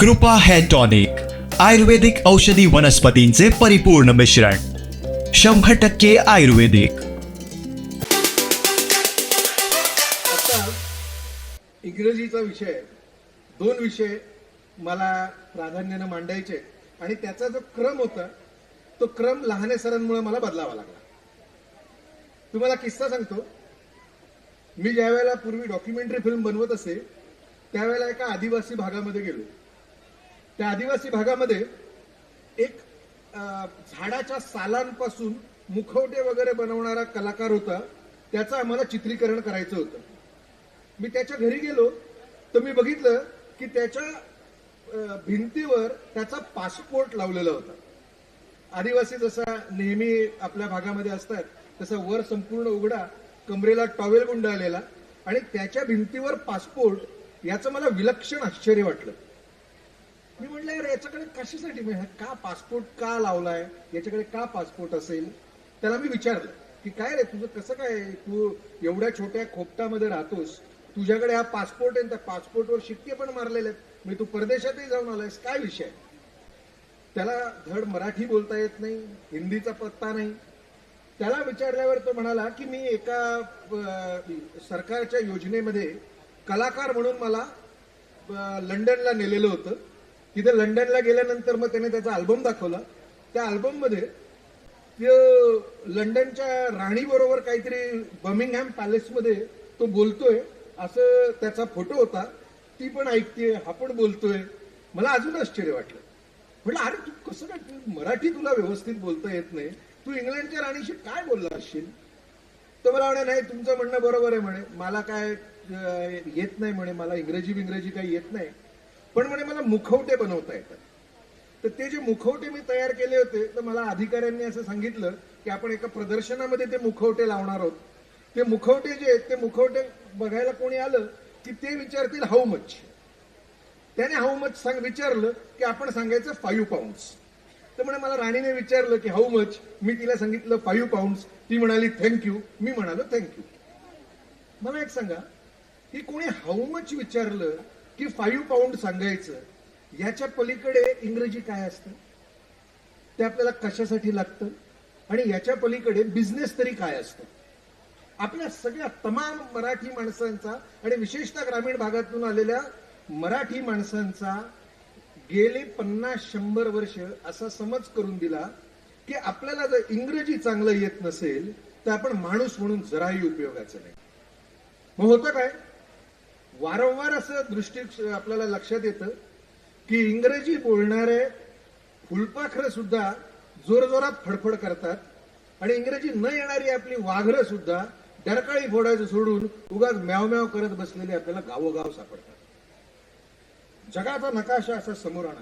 कृपा hair tonic आयुर्वेदिक औषधी वनस्पतींचे परिपूर्ण मिश्रण 100% आयुर्वेदिक। आता इंग्रजीचा विषय, दोन विषय मला प्राधान्याने मांडायचे आणि त्याचा जो क्रम होता तो क्रम लहाने सरांमुळे मला बदलावा लागला। तुम्हाला किस्सा सांगतो। मी ज्या वेळेला पूर्वी डॉक्युमेंटरी फिल्म बनवत असे त्यावेळेला एका आदिवासी भागामध्ये गेलो। त्या आदिवासी भागामध्ये एक झाडाच्या सालांपासून मुखवटे वगैरे बनवणारा कलाकार होता। त्याचं आम्हाला चित्रीकरण करायचं होतं। मी त्याच्या घरी गेलो तर मी बघितलं की त्याच्या भिंतीवर त्याचा पासपोर्ट लावलेला होता। आदिवासी जसा नेहमी आपल्या भागामध्ये असतात तसा वर संपूर्ण उघडा, कमरेला टॉवेल गुंडाळलेला आणि त्याच्या भिंतीवर पासपोर्ट, याचं मला विलक्षण आश्चर्य वाटलं। मी म्हटलं यार याच्याकडे कशासाठी, का पासपोर्ट का लावलाय, याच्याकडे का पासपोर्ट असेल। त्याला मी विचारलं की काय रे तुझं कसं काय, तू एवढ्या छोट्या खोपटामध्ये राहतोस, तुझ्याकडे हा पासपोर्ट आहे, त्या पासपोर्टवर शिक्के पण मारलेले आहेत, मी तू परदेशातही जाऊन आलायस, काय विषय। त्याला धड मराठी बोलता येत नाही, हिंदीचा पत्ता नाही। त्याला विचारल्यावर तो म्हणाला की मी एका सरकारच्या योजनेमध्ये कलाकार म्हणून मला लंडनला नेलेलं होतं। तिथे लंडनला गेल्यानंतर मग त्याने त्याचा अल्बम दाखवला। त्या अल्बम मध्ये लंडनच्या राणी बरोबर काहीतरी बर्मिंगहॅम पॅलेसमध्ये तो बोलतोय असं त्याचा फोटो होता। ती पण ऐकते, हा पण बोलतोय। मला अजून आश्चर्य वाटलं। म्हटलं अरे तू कसं काय, मराठी तुला व्यवस्थित बोलता येत नाही, तू इंग्लंडच्या राणीशी काय बोलला असशील। तो मला म्हणे नाही तुमचं म्हणणं बरोबर आहे म्हणे, मला काय येत नाही म्हणे, मला इंग्रजी काही येत नाही, पण म्हणे मला मुखवटे बनवता येतात। तर ते जे मुखवटे मी तयार केले होते तर मला अधिकाऱ्यांनी असं सांगितलं की आपण एका प्रदर्शनामध्ये ते मुखवटे लावणार आहोत। ते मुखवटे जे आहेत ते मुखवटे बघायला कोणी आलं की ते विचारतील हाऊ मच। त्याने हाऊ मच विचारलं की आपण सांगायचं 5 पाउंड्स। तर म्हणे मला राणीने विचारलं की हाऊ मच, मी तिला सांगितलं 5 पाउंड्स। ती म्हणाली थँक्यू, मी म्हणालो थँक्यू। मला एक सांगा की कोणी हाऊ मच विचारलं की 5 पाउंड सांगायचं, याच्या पलीकडे इंग्रजी काय असतं, ते आपल्याला कशासाठी लागतं, आणि याच्या पलीकडे बिझनेस तरी काय असतं। आपल्या सगळ्या तमाम मराठी माणसांचा आणि विशेषतः ग्रामीण भागातून आलेल्या मराठी माणसांचा गेले 50-100 वर्ष असा समज करून दिला की आपल्याला जर इंग्रजी चांगलं येत नसेल तर आपण माणूस म्हणून जराही उपयोगाचं नाही। मग होतं काय, वारंवार असं दृष्टी आपल्याला लक्षात येतं की इंग्रजी बोलणारे फुलपाखरं सुद्धा जोरजोरात फडफड करतात आणि इंग्रजी न येणारी आपली वाघरं सुद्धा डरकाळी फोडायचं सोडून उगाच म्याव म्याव करत बसलेले आपल्याला गावोगाव सापडतात। जगाचा नकाशा असा समोर आणा।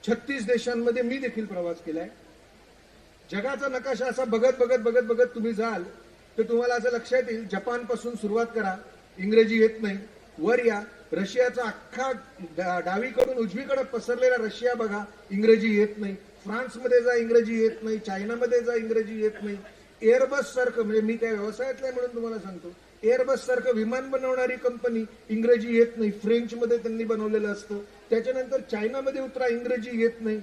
36 देशांमध्ये मी देखील प्रवास केलाय। जगाचा नकाशा असा बघत बघत बघत बघत तुम्ही जाल तर तुम्हाला असं लक्षात येईल, जपान पासून सुरुवात करा, इंग्रजी येत नाही, वर या, रशियाचा अख्खा डावीकडून उजवीकडे पसरलेला रशिया बघा, इंग्रजी येत नाही, फ्रान्समध्ये जा इंग्रजी येत नाही, चायनामध्ये जा इंग्रजी येत नाही, एअरबस सारखं, म्हणजे मी काय व्यवसायातलं आहे म्हणून तुम्हाला सांगतो, एअरबस सारखं विमान बनवणारी कंपनी इंग्रजी येत नाही, फ्रेंच मध्ये त्यांनी बनवलेलं असतं। त्याच्यानंतर चायनामध्ये उतरा, इंग्रजी येत नाही।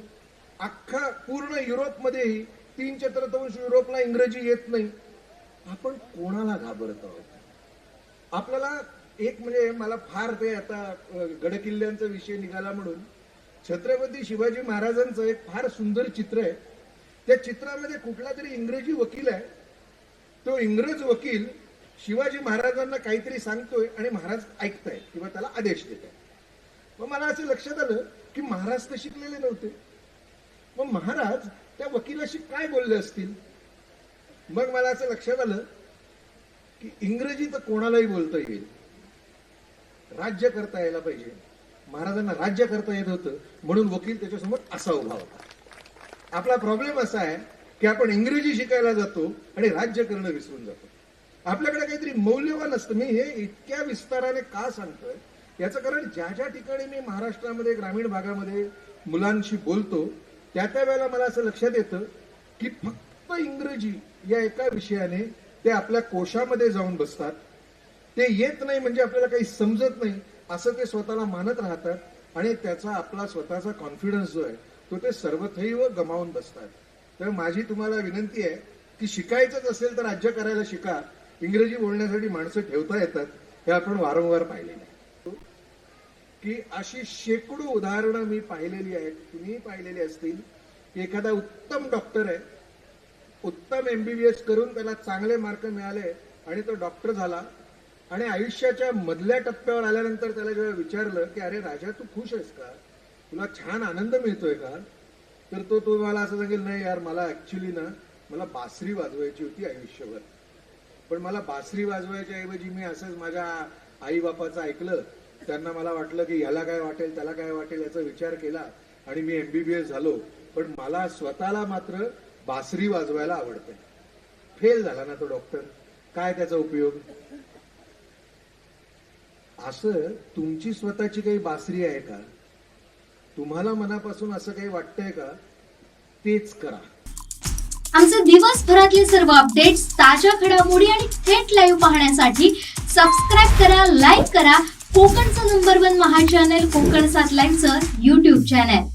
अख्खा पूर्ण युरोपमध्येही 3/4 युरोपला इंग्रजी येत नाही। आपण कोणाला घाबरत आहोत। आपल्याला एक म्हणजे मला फार ते आता गडकिल्ल्यांचा विषय निघाला म्हणून छत्रपती शिवाजी महाराजांचं एक फार सुंदर चित्र आहे। त्या चित्रामध्ये कुठला तरी इंग्रजी वकील आहे, तो इंग्रज वकील शिवाजी महाराजांना काहीतरी सांगतोय आणि महाराज ऐकतायत किंवा त्याला आदेश देत आहेत। मग मला असं लक्षात आलं की महाराज तर शिकलेले नव्हते, मग महाराज त्या वकिलाशी काय बोलले असतील। मग मला असं लक्षात आलं की इंग्रजी तर कोणालाही बोलता येईल, राज्य करता यायला पाहिजे। महाराजांना राज्य करता येत होतं म्हणून वकील त्याच्यासमोर असा उभा होता। आपला प्रॉब्लेम असा आहे की आपण इंग्रजी शिकायला जातो आणि राज्य करणं विसरून जातो। आपल्याकडे काहीतरी मौल्यवान असतं। मी हे इतक्या विस्ताराने का सांगतोय याचं कारण ज्या ज्या ठिकाणी मी महाराष्ट्रामध्ये ग्रामीण भागामध्ये मुलांशी बोलतो त्या वेळेला मला असं लक्षात येतं की फक्त इंग्रजी या एका विषयाने ते आपल्या कोशामध्ये जाऊन बसतात। ते येत नाही म्हणजे आपल्याला काही समजत नाही असं ते स्वतःला मानत राहतात आणि त्याचा आपला स्वतःचा कॉन्फिडन्स जो आहे तो ते सर्वथैव गमावून बसतात. तर माझी तुम्हाला विनंती आहे की शिकायचंच असेल तर राज्य करायला शिका. इंग्रजी बोलण्यासाठी माणसं ठेवता येतात, हे आपण वारंवार पाहिलेलं आहे. की अशी शेकडो उदाहरणं मी पाहिलेली आहेत, तुम्ही पाहिलेली असतील. की एखादा उत्तम डॉक्टर आहे, उत्तम MBBS करून त्याला चांगले मार्क मिळाले आणि तो डॉक्टर झाला आणि आयुष्याच्या मधल्या टप्प्यावर आल्यानंतर त्याला जेव्हा विचारलं की अरे राजा तू खुश आहेस का, तुला छान आनंद मिळतोय का, तर तो तुम्हाला असं सांगेल नाही यार मला ऍक्च्युली ना मला बासरी वाजवायची होती आयुष्यभर, पण मला बासरी वाजवायच्या ऐवजी मी असंच माझ्या आई बापाचं ऐकलं, त्यांना मला वाटलं की याला काय वाटेल त्याला काय वाटेल याचा विचार केला आणि मी MBBS झालो, पण मला स्वतःला मात्र बासरी वाजवायला आवडते. फेल झाला ना तो डॉक्टर, काय त्याचा उपयोग. असं तुमची स्वतःची काही बासरी आहे का, तुम्हाला मनापासून असं काही वाटतंय का, तेच करा. आमचे दिवसभरातले सर्व अपडेट्स, ताज्या घडामोडी आणि थेट लाईव्ह पाहण्यासाठी सबस्क्राईब करा, लाईक करा कोकणचं नंबर 1 महा चॅनल कोकण 7 लाईव्हचं YouTube चॅनल.